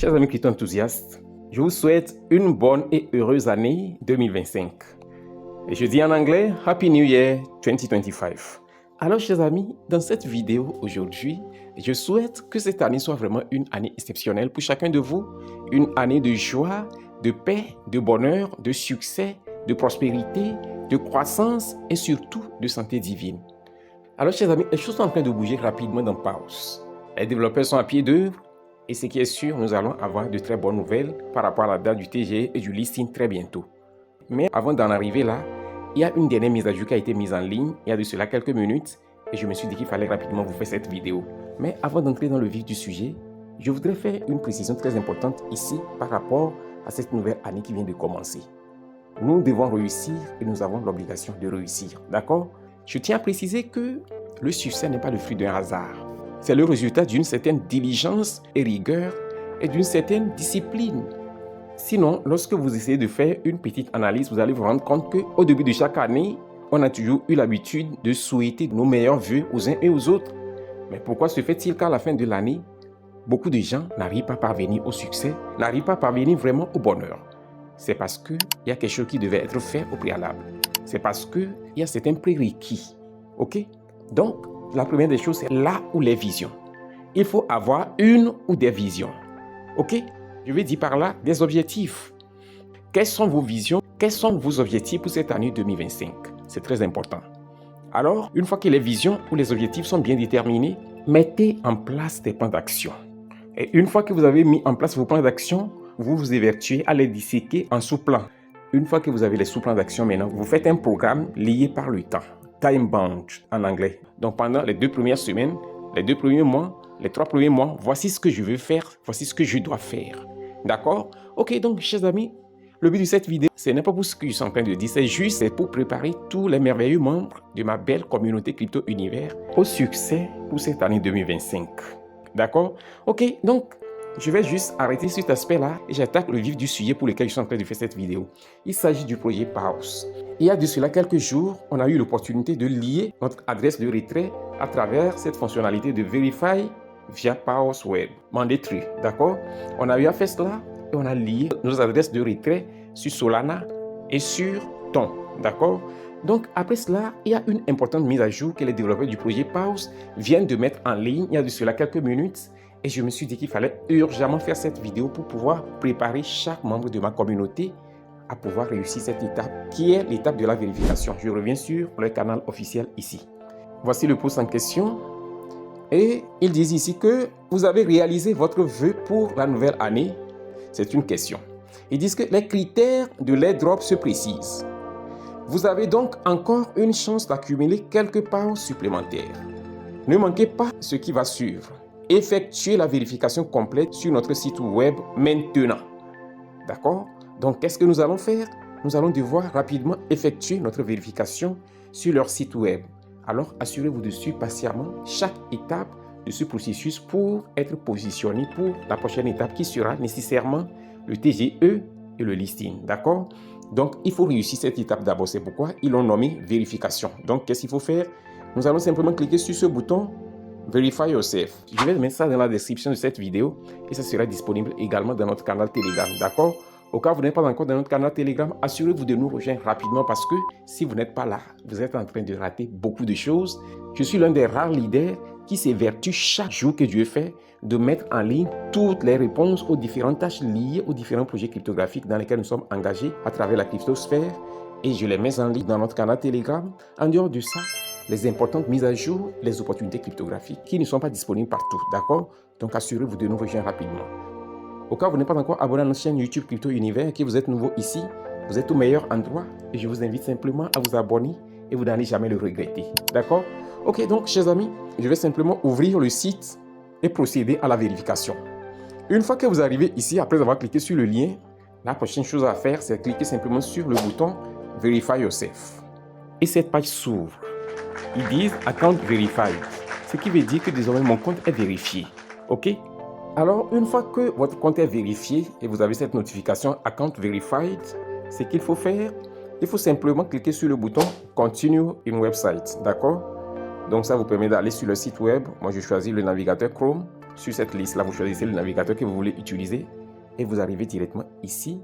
Chers amis crypto-enthousiastes, je vous souhaite une bonne et heureuse année 2025. Et je dis en anglais, Happy New Year 2025. Alors chers amis, dans cette vidéo aujourd'hui, je souhaite que cette année soit vraiment une année exceptionnelle pour chacun de vous. Une année de joie, de paix, de bonheur, de succès, de prospérité, de croissance et surtout de santé divine. Alors chers amis, les choses sont en train de bouger rapidement dans Paos. Les développeurs sont à pied d'œuvre. Et ce qui est sûr, nous allons avoir de très bonnes nouvelles par rapport à la date du TGE et du listing très bientôt. Mais avant d'en arriver là, il y a une dernière mise à jour qui a été mise en ligne il y a de cela quelques minutes et je me suis dit qu'il fallait rapidement vous faire cette vidéo. Mais avant d'entrer dans le vif du sujet, je voudrais faire une précision très importante ici par rapport à cette nouvelle année qui vient de commencer. Nous devons réussir et nous avons l'obligation de réussir, d'accord? Je tiens à préciser que le succès n'est pas le fruit d'un hasard. C'est le résultat d'une certaine diligence et rigueur et d'une certaine discipline. Sinon, lorsque vous essayez de faire une petite analyse, vous allez vous rendre compte qu'au début de chaque année, on a toujours eu l'habitude de souhaiter nos meilleurs vœux aux uns et aux autres. Mais pourquoi se fait-il qu'à la fin de l'année, beaucoup de gens n'arrivent pas à parvenir au succès, n'arrivent pas à parvenir vraiment au bonheur? C'est parce qu'il y a quelque chose qui devait être fait au préalable. C'est parce qu'il y a certains prérequis. Ok? Donc, la première des choses, c'est là où les visions. Il faut avoir une ou des visions. Ok? Je vais dire par là des objectifs. Quelles sont vos visions? Quels sont vos objectifs pour cette année 2025? C'est très important. Alors, une fois que les visions ou les objectifs sont bien déterminés, mettez en place des plans d'action. Et une fois que vous avez mis en place vos plans d'action, vous vous évertuez à les disséquer en sous-plans. Une fois que vous avez les sous-plans d'action maintenant, vous faites un programme lié par le temps. Time bound en anglais. Donc pendant les 2 premières semaines, les 2 premiers mois, les 3 premiers mois, voici ce que je veux faire, voici ce que je dois faire. D'accord? Ok, donc chers amis, le but de cette vidéo, ce n'est pas pour ce que je suis en train de dire, c'est juste pour préparer tous les merveilleux membres de ma belle communauté Crypto Univers au succès pour cette année 2025. D'accord? Ok, donc je vais juste arrêter cet aspect-là et j'attaque le vif du sujet pour lequel je suis en train de faire cette vidéo. Il s'agit du projet Paos. Il y a de cela quelques jours, on a eu l'opportunité de lier notre adresse de retrait à travers cette fonctionnalité de Verify via Paos Web Mandatory. D'accord? On a eu à faire cela et on a lié nos adresses de retrait sur Solana et sur Ton. D'accord? Donc après cela, il y a une importante mise à jour que les développeurs du projet Paos viennent de mettre en ligne il y a de cela quelques minutes. Et je me suis dit qu'il fallait urgemment faire cette vidéo pour pouvoir préparer chaque membre de ma communauté à pouvoir réussir cette étape qui est l'étape de la vérification. Je reviens sur le canal officiel ici. Voici le post en question. Et ils disent ici que vous avez réalisé votre vœu pour la nouvelle année. C'est une question. Ils disent que les critères de l'airdrop se précisent. Vous avez donc encore une chance d'accumuler quelques parts supplémentaires. Ne manquez pas ce qui va suivre. Effectuez la vérification complète sur notre site web maintenant. D'accord? Donc, qu'est-ce que nous allons faire? Nous allons devoir rapidement effectuer notre vérification sur leur site web. Alors, assurez-vous de suivre patiemment chaque étape de ce processus pour être positionné pour la prochaine étape qui sera nécessairement le TGE et le listing. D'accord? Donc, il faut réussir cette étape d'abord. C'est pourquoi ils l'ont nommé vérification. Donc, qu'est-ce qu'il faut faire? Nous allons simplement cliquer sur ce bouton Verify Yourself. Je vais mettre ça dans la description de cette vidéo et ça sera disponible également dans notre canal Telegram. D'accord? Au cas où vous n'êtes pas encore dans notre canal Telegram, assurez-vous de nous rejoindre rapidement parce que si vous n'êtes pas là, vous êtes en train de rater beaucoup de choses. Je suis l'un des rares leaders qui s'évertue chaque jour que Dieu fait de mettre en ligne toutes les réponses aux différentes tâches liées aux différents projets cryptographiques dans lesquels nous sommes engagés à travers la cryptosphère et je les mets en ligne dans notre canal Telegram. En dehors de ça, les importantes mises à jour, les opportunités cryptographiques qui ne sont pas disponibles partout, d'accord? Donc assurez-vous de nous rejoindre rapidement. Au cas où vous n'êtes pas encore abonné à notre chaîne YouTube Crypto Univers et que vous êtes nouveau ici, vous êtes au meilleur endroit et je vous invite simplement à vous abonner et vous n'allez jamais le regretter, d'accord? Ok, donc chers amis, je vais simplement ouvrir le site et procéder à la vérification. Une fois que vous arrivez ici, après avoir cliqué sur le lien, la prochaine chose à faire, c'est cliquer simplement sur le bouton Verify Yourself. Et cette page s'ouvre. Ils disent Account Verified, ce qui veut dire que désormais mon compte est vérifié. Ok? Alors, une fois que votre compte est vérifié et vous avez cette notification Account Verified, ce qu'il faut faire, il faut simplement cliquer sur le bouton Continue in Website. D'accord? Donc, ça vous permet d'aller sur le site web. Moi, je choisis le navigateur Chrome. sur cette liste-là, vous choisissez le navigateur que vous voulez utiliser et vous arrivez directement ici.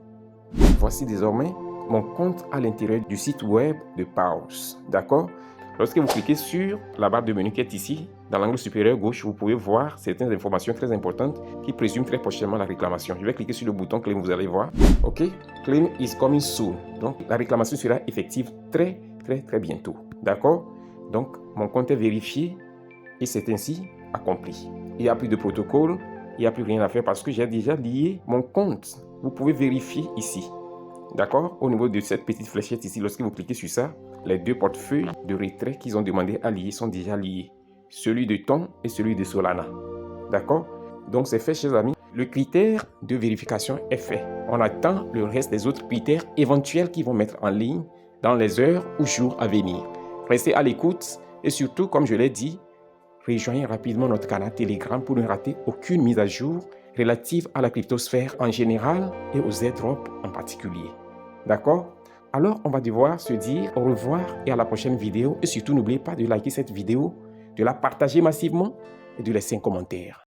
Voici désormais mon compte à l'intérieur du site web de Pause. D'accord? Lorsque vous cliquez sur la barre de menu qui est ici, dans l'angle supérieur gauche, vous pouvez voir certaines informations très importantes qui présument très prochainement la réclamation. Je vais cliquer sur le bouton Claim, vous allez voir. OK? Claim is coming soon. Donc, la réclamation sera effective très bientôt. D'accord? Donc, mon compte est vérifié et c'est ainsi accompli. Il n'y a plus de protocole, il n'y a plus rien à faire parce que j'ai déjà lié mon compte. Vous pouvez vérifier ici. D'accord? Au niveau de cette petite fléchette ici, lorsque vous cliquez sur ça, les deux portefeuilles de retrait qu'ils ont demandé à lier sont déjà liés. Celui de Ton et celui de Solana. D'accord? Donc c'est fait, chers amis. Le critère de vérification est fait. On attend le reste des autres critères éventuels qu'ils vont mettre en ligne dans les heures ou jours à venir. Restez à l'écoute et surtout, comme je l'ai dit, rejoignez rapidement notre canal Telegram pour ne rater aucune mise à jour relative à la cryptosphère en général et aux airdrops en particulier. D'accord? Alors, on va devoir se dire au revoir et à la prochaine vidéo. Et surtout, n'oubliez pas de liker cette vidéo, de la partager massivement et de laisser un commentaire.